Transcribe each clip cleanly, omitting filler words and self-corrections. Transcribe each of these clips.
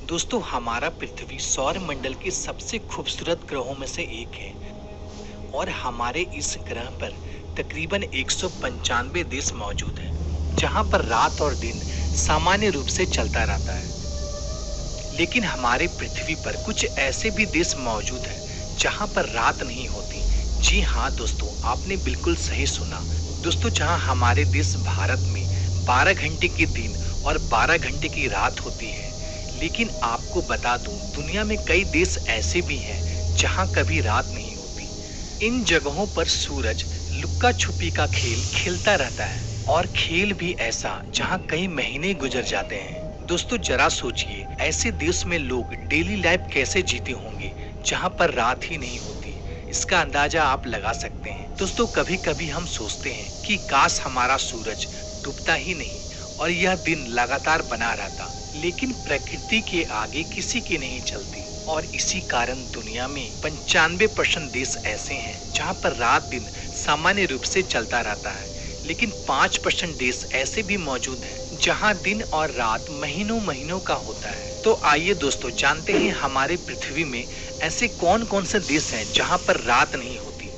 दोस्तों हमारा पृथ्वी सौर मंडल के सबसे खूबसूरत ग्रहों में से एक है और हमारे इस ग्रह पर तकरीबन 195 देश मौजूद हैं, जहां पर रात और दिन सामान्य रूप से चलता रहता है। लेकिन हमारे पृथ्वी पर कुछ ऐसे भी देश मौजूद हैं जहां पर रात नहीं होती। जी हाँ दोस्तों, आपने बिल्कुल सही सुना। दोस्तों जहां हमारे देश भारत में 12 घंटे के दिन और 12 घंटे की रात होती है, लेकिन आपको बता दूं दुनिया में कई देश ऐसे भी हैं जहां कभी रात नहीं होती। इन जगहों पर सूरज लुक्का छुपी का खेल खेलता रहता है और खेल भी ऐसा जहां कई महीने गुजर जाते हैं। दोस्तों जरा सोचिए, ऐसे देश में लोग डेली लाइफ कैसे जीते होंगे जहां पर रात ही नहीं होती। इसका अंदाजा आप लगा सकते हैं। दोस्तों कभी कभी हम सोचते हैं कि काश हमारा सूरज डूबता ही नहीं और यह दिन लगातार बना रहता, लेकिन प्रकृति के आगे किसी की नहीं चलती और इसी कारण दुनिया में 95% देश ऐसे हैं जहां पर रात दिन सामान्य रूप से चलता रहता है। लेकिन 5% देश ऐसे भी मौजूद हैं जहां दिन और रात महीनों महीनों का होता है। तो आइए दोस्तों जानते हैं हमारे पृथ्वी में ऐसे कौन कौन से देश हैं जहां पर रात नहीं होती।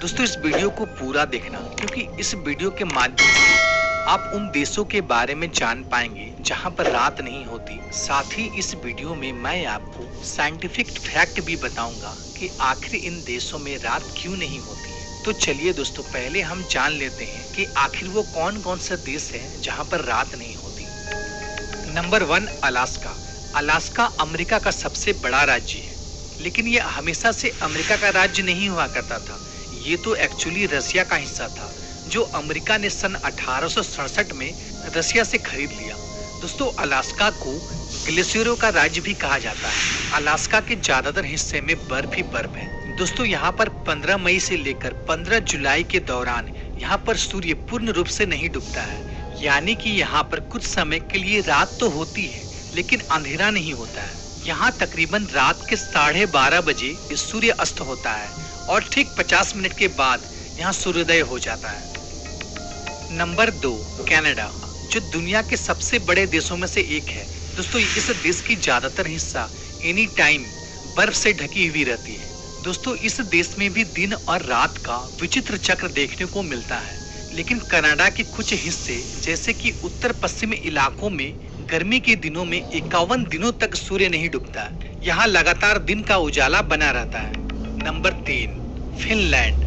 दोस्तों इस वीडियो को पूरा देखना, क्योंकि इस वीडियो के माध्यम से आप उन देशों के बारे में जान पाएंगे जहां पर रात नहीं होती। साथ ही इस वीडियो में मैं आपको साइंटिफिक फैक्ट भी बताऊंगा कि आखिर इन देशों में रात क्यों नहीं होती है। तो चलिए दोस्तों पहले हम जान लेते हैं कि आखिर वो कौन कौन से देश हैं जहां पर रात नहीं होती। Number 1 Alaska. अलास्का अमेरिका का सबसे बड़ा राज्य है, लेकिन ये हमेशा से अमेरिका का राज्य नहीं हुआ करता था। ये तो एक्चुअली रसिया का हिस्सा था, जो अमेरिका ने सन 1867 में रसिया से खरीद लिया। दोस्तों अलास्का को ग्लेशियरों का राज्य भी कहा जाता है। अलास्का के ज्यादातर हिस्से में बर्फ ही बर्फ है। दोस्तों यहाँ पर 15 मई से लेकर 15 जुलाई के दौरान यहाँ पर सूर्य पूर्ण रूप से नहीं डूबता है, यानी कि यहाँ पर कुछ समय के लिए रात तो होती है लेकिन अंधेरा नहीं होता है। यहाँ तकरीबन रात के 12:30 बजे सूर्य अस्त होता है और ठीक 50 मिनट के बाद यहाँ सूर्योदय हो जाता है। नंबर 2 कनाडा, जो दुनिया के सबसे बड़े देशों में से एक है। दोस्तों इस देश की ज्यादातर हिस्सा एनी टाइम बर्फ से ढकी हुई रहती है। दोस्तों इस देश में भी दिन और रात का विचित्र चक्र देखने को मिलता है, लेकिन कनाडा के कुछ हिस्से जैसे कि उत्तर पश्चिमी इलाकों में गर्मी के दिनों में 51 दिनों तक सूर्य नहीं डूबता। यहाँ लगातार दिन का उजाला बना रहता है। Number 3 Finland.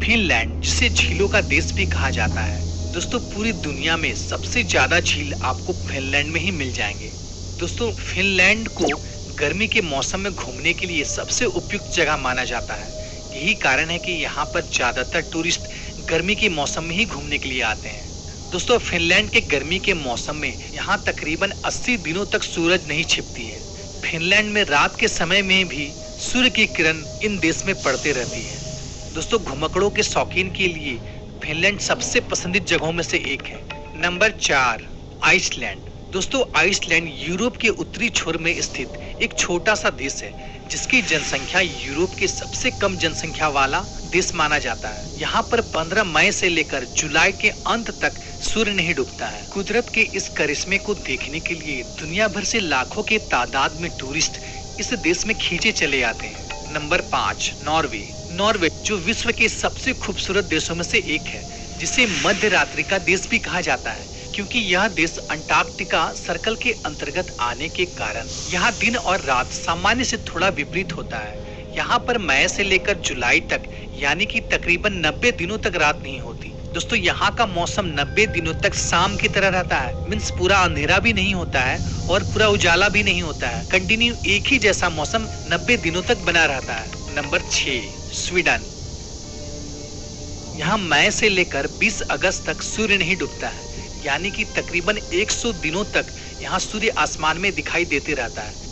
फिनलैंड जिसे झीलों का देश भी कहा जाता है। दोस्तों पूरी दुनिया में सबसे ज्यादा झील आपको फिनलैंड में ही मिल जाएंगे। दोस्तों फिनलैंड को गर्मी के मौसम में घूमने के लिए सबसे उपयुक्त जगह माना जाता है। यही कारण है कि यहाँ पर ज्यादातर टूरिस्ट गर्मी के मौसम में ही घूमने के लिए आते हैं। दोस्तों फिनलैंड के गर्मी के मौसम में यहाँ तकरीबन 80 दिनों तक सूरज नहीं छिपती है। फिनलैंड में रात के समय में भी सूर्य की किरण इन देश में पड़ती रहती है। दोस्तों घुमक्कड़ों के शौकीन के लिए फिनलैंड सबसे पसंदीदा जगहों में से एक है। Number 4 Iceland. दोस्तों आइसलैंड यूरोप के उत्तरी छोर में स्थित एक छोटा सा देश है, जिसकी जनसंख्या यूरोप के सबसे कम जनसंख्या वाला देश माना जाता है। यहाँ पर 15 मई से लेकर जुलाई के अंत तक सूर्य नहीं डूबता है। कुदरत के इस करिश्मे को देखने के लिए दुनिया भर से लाखों के तादाद में टूरिस्ट इस देश में खींचे चले आते हैं। Number 5 Norway. नॉर्वे जो विश्व के सबसे खूबसूरत देशों में से एक है, जिसे मध्य रात्रि का देश भी कहा जाता है, क्योंकि यह देश अंटार्कटिका सर्कल के अंतर्गत आने के कारण यहाँ दिन और रात सामान्य से थोड़ा विपरीत होता है। यहाँ पर मई से लेकर जुलाई तक यानी कि तकरीबन 90 दिनों तक रात नहीं होती। दोस्तों यहाँ का मौसम 90 दिनों तक शाम की तरह रहता है। मीन्स पूरा अंधेरा भी नहीं होता है और पूरा उजाला भी नहीं होता है। कंटिन्यू एक ही जैसा मौसम 90 दिनों तक बना रहता है। Number 6 Sweden. यहाँ मई से लेकर 20 अगस्त तक सूर्य नहीं डूबता है, यानी कि तकरीबन 100 दिनों तक यहाँ सूर्य आसमान में दिखाई देते रहता है।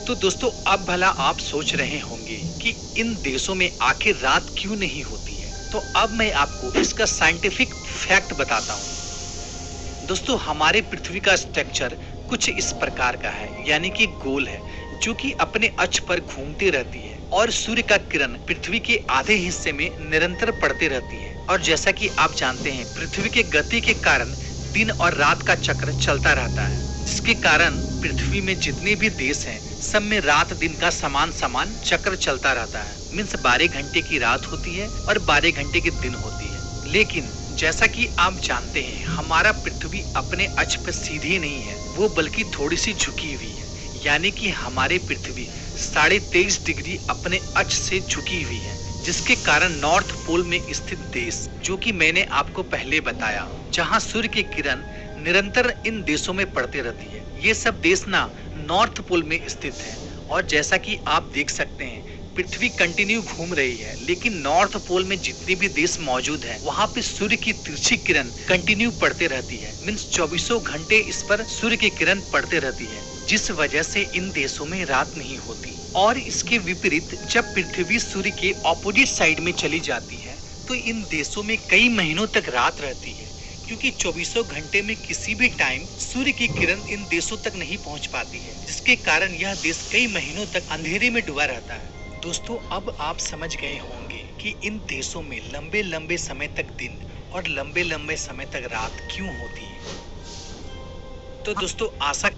तो दोस्तों अब भला आप सोच रहे होंगे कि इन देशों में आखिर रात क्यों नहीं होती है। तो अब मैं आपको इसका साइंटिफिक फैक्ट बताता हूँ। दोस्तों हमारे पृथ्वी का स्ट्रक्चर कुछ इस प्रकार का है, यानी कि गोल है, जो कि अपने अक्ष पर घूमती रहती है और सूर्य का किरण पृथ्वी के आधे हिस्से में निरंतर पड़ती रहती है। और जैसा कि आप जानते हैं पृथ्वी के गति के कारण दिन और रात का चक्र चलता रहता है। जिसके कारण पृथ्वी में जितने भी देश हैं सब में रात दिन का समान समान चक्र चलता रहता है। मीन्स 12 घंटे की रात होती है और 12 घंटे की दिन होती है। लेकिन जैसा कि आप जानते हैं हमारा पृथ्वी अपने अक्ष पर सीधी नहीं है, वो बल्कि थोड़ी सी झुकी हुई है। यानी कि हमारे पृथ्वी 23.5 डिग्री अपने अक्ष से झुकी हुई है, जिसके कारण नॉर्थ पोल में स्थित देश, जो कि मैंने आपको पहले बताया, जहां सूर्य की किरण निरंतर इन देशों में पड़ती रहती है, ये सब देश ना नॉर्थ पोल में स्थित है। और जैसा कि आप देख सकते हैं पृथ्वी कंटिन्यू घूम रही है, लेकिन नॉर्थ पोल में जितने भी देश मौजूद हैं वहाँ पे सूर्य की तिरछी किरण कंटिन्यू पड़ते रहती है। मीन्स 24 घंटे इस पर सूर्य की किरण पड़ते रहती है, जिस वजह से इन देशों में रात नहीं होती। और इसके विपरीत जब पृथ्वी सूर्य के ऑपोजिट साइड में चली जाती है तो इन देशों में कई महीनों तक रात रहती है, क्योंकि 24 घंटे में किसी भी टाइम सूर्य की किरण इन देशों तक नहीं पहुंच पाती है, जिसके कारण यह देश कई महीनों तक अंधेरे में डूबा रहता है। दोस्तों, अब आप समझ गए होंगे कि इन देशों में लंबे लंबे समय तक दिन और लंबे लंबे समय तक रात क्यों होती है। तो दोस्तों, आशा